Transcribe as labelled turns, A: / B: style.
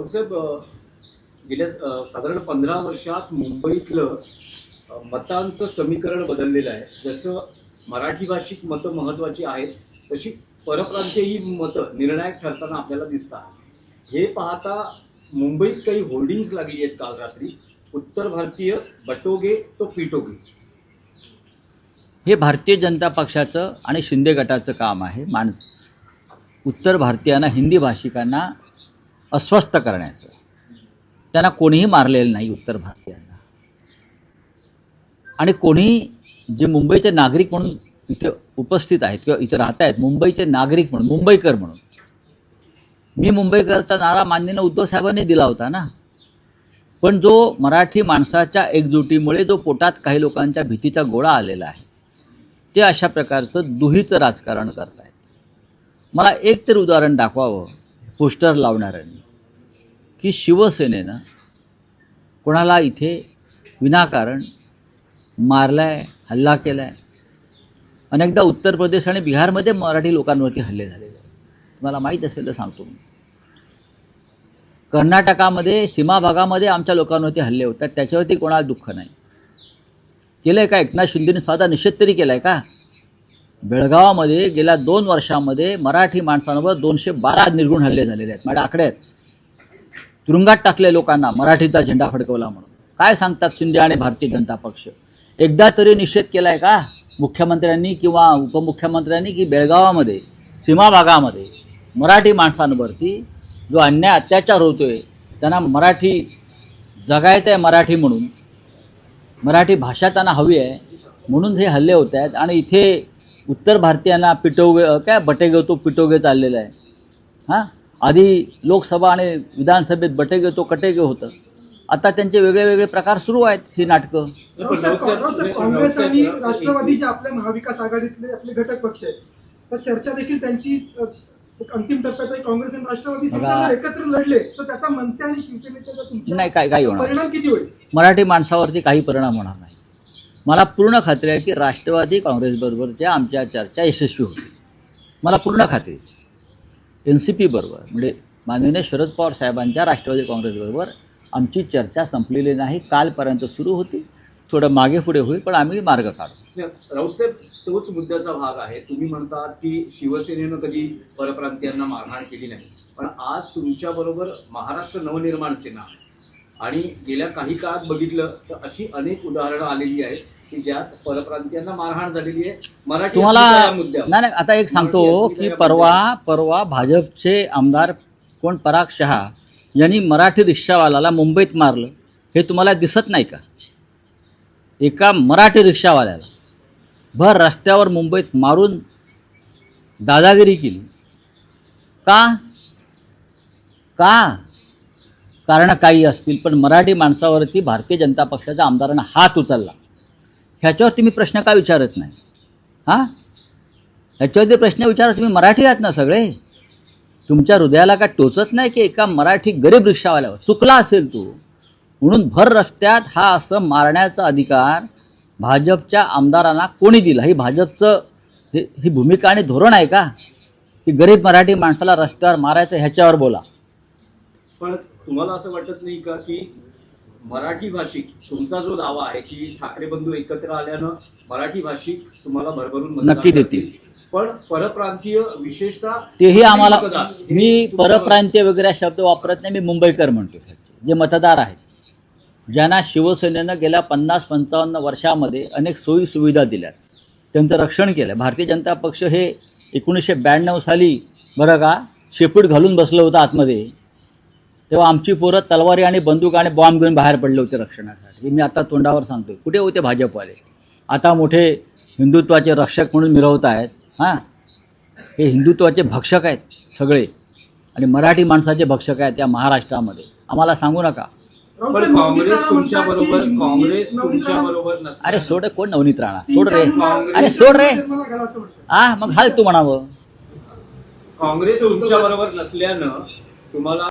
A: राऊतसाहेब, गेल्या साधारण 15 वर्षात मुंबईतलं मतांचं समीकरण बदललेलं आहे. जसं मराठी भाषिक मतं महत्त्वाची आहेत, तशी परप्रांतीय ही मतं निर्णायक ठरताना आपल्याला दिसतात. हे पाहता मुंबईत काही होर्डिंग्स लागली आहेत काल रात्री, उत्तर भारतीय बटोगे तो पिटोगे.
B: हे भारतीय जनता पक्षाचं आणि शिंदे गटाचं काम आहे. उत्तर भारतीयांना, हिंदी भाषिकांना अस्वस्थ करण्याचं. त्यांना कोणीही मारलेलं नाही उत्तर भारतीयांना. आणि कोणी जे मुंबईचे नागरिक म्हणून इथे उपस्थित आहेत किंवा इथे राहत आहेत, मुंबईचे नागरिक म्हणून, मुंबईकर म्हणून, मी मुंबईकरचा नारा माननीय उद्धव साहेबांनी दिला होता ना. पण जो मराठी माणसाच्या एकजुटीमुळे जो पोटात काही लोकांच्या भीतीचा गोळा आलेला आहे, ते अशा प्रकारचं दुहीचं राजकारण करत आहेत. मला एक तरी उदाहरण दाखवावं पोस्टर लावणाऱ्यांनी की शिवसेनेनं कोणाला इथे विनाकारण मारलाय, हल्ला केलाय. अनेकदा उत्तर प्रदेश आणि बिहारमध्ये मराठी लोकांवरती हल्ले झालेले आहेत. तुम्हाला माहीत असेल तर सांगतो मी. कर्नाटकामध्ये सीमा भागामध्ये आमच्या लोकांवरती हल्ले होतात, त्याच्यावरती कोणाला दुःख नाही. केलं आहे का? एकनाथ शिंदेने साधा निषेध तरी केला आहे का? बेळगावामध्ये गेल्या 2 वर्षामध्ये मराठी माणसांवर 212 निर्गुण हल्ले झालेले आहेत. माझ्या आकडे आहेत. तुरुंगात टाकले लोकांना मराठीचा झेंडा फडकवला म्हणून. काय सांगतात शिंदे आणि भारतीय जनता पक्ष? एकदा तरी निषेध केला आहे का मुख्यमंत्र्यांनी किंवा उपमुख्यमंत्र्यांनी की बेळगावामध्ये सीमा भागामध्ये मराठी माणसांवरती जो अन्याय अत्याचार होतोय, त्यांना मराठी जगायचं आहे, मराठी म्हणून, मराठी भाषा त्यांना हवी आहे म्हणून हे हल्ले होत आहेत. आणि इथे उत्तर भारतीयांना पिटोगे काय बटेगे तो पिटोगे चाललेलं आहे. हां, आधी लोकसभा आणि विधानसभेत बटेगे तो कटेगे होतं. आता त्यांचे वेगळे वेगळे प्रकार सुरू आहेत. ही नाटकं.
C: काँग्रेस आणि राष्ट्रवादी जे आपल्या महाविकास आघाडीतले आपले घटक पक्ष आहेत, तर चर्चा देखील त्यांची अंतिम टप्प्यात आहे. काँग्रेस आणि राष्ट्रवादी जर एकत्र लढले तर त्याचा मनसे आणि शिवसेनेचा
B: नाही काही होणार
C: परिणाम किती होईल?
B: मराठी माणसावरती काही परिणाम होणार नाही. मला पूर्ण खात्री आहे की राष्ट्रवादी काँग्रेसबरोबरच्या आमच्या चर्चा यशस्वी होतील. मला पूर्ण खात्री. NCP बरोबर म्हणजे माननीय शरद पवार साहेबांच्या राष्ट्रवादी काँग्रेसबरोबर आमची चर्चा संपलेली नाही. कालपर्यंत सुरू होती, थोडं मागे पुढे होईल, पण आम्ही मार्ग काढू.
A: राऊतसाहेब, तोच मुद्द्याचा भाग आहे. तुम्ही म्हणतात की शिवसेनेनं कधी परप्रांतीयांना मारहाण केली नाही, पण आज तुमच्याबरोबर महाराष्ट्र नवनिर्माण सेना आणि गेल्या काही काळात बघितलं तर अशी अनेक उदाहरणं आलेली आहेत की ज्यात परप्रांतीयांना मारहाण झालेली आहे. मराठी
B: तुम्हाला नाही, आता एक सांगतो की परवा भाजपचे आमदार कोण पराग शहा यांनी मराठी रिक्षावाल्याला मुंबईत मारलं. हे तुम्हाला दिसत नाही का? एका मराठी रिक्षावाल्याला भर रस्त्यावर मुंबईत मारून दादागिरी केली. का? कारण काही असतील, पण मराठी माणसावरती भारतीय जनता पक्षाच्या आमदारांना हात उचलला. ह्याच्यावर तुम्ही प्रश्न का विचारत नाही? हां, ह्याच्यावरती प्रश्न विचारा. तुम्ही मराठी आहात ना सगळे? तुमच्या हृदयाला का टोचत नाही की एका मराठी गरीब रिक्षावाल्यावर चुकला असेल तू म्हणून भर रस्त्यात हा असं मारण्याचा अधिकार भाजपच्या आमदारांना कोणी दिला? ही भाजपचं ही भूमिका आणि धोरण आहे का की गरीब मराठी माणसाला रस्त्यावर मारायचं? ह्याच्यावर बोला.
A: पण तुम्हाला असं वाटत नाही का की मराठी भाषिक, तुमचा जो दावा आहे की ठाकरे बंधू एकत्र आल्यानं मराठी भाषिक तुम्हाला भरभरून मतदान
B: नक्की देतील,
A: पण परप्रांतीय विशेषतः
B: तेही आम्हाला, मी परप्रांतीय वगैरे शब्द वापरत नाही. मी मुंबईकर म्हणतो. जे मतदार आहेत, ज्यांना शिवसेनेनं गेल्या 50-55 वर्षामध्ये अनेक सोयी सुविधा दिल्यात, त्यांचं रक्षण केलं. भारतीय जनता पक्ष हे 1992 साली बरं का शेपूट घालून बसलं होतं आतमध्ये, तेव्हा आमची पोरं तलवारी आणि बंदूक आणि बॉम्ब घेऊन बाहेर पडले होते रक्षणासाठी. हे मी आता तोंडावर सांगतोय. कुठे होते भाजपवाले? आता मोठे हिंदुत्वाचे रक्षक म्हणून मिरवत आहेत. हां, हे हिंदुत्वाचे भक्षक आहेत सगळे आणि मराठी माणसाचे भक्षक आहेत या महाराष्ट्रामध्ये. आम्हाला सांगू नका.
A: पण काँग्रेस तुमच्या बरोबर नसते.
B: अरे सोड, कोण नवनीत राणा? सोड रे. अरे सोड रे. मग हाल तू म्हणावं.
A: काँग्रेस तुमच्या बरोबर नसल्यानं तुम्हाला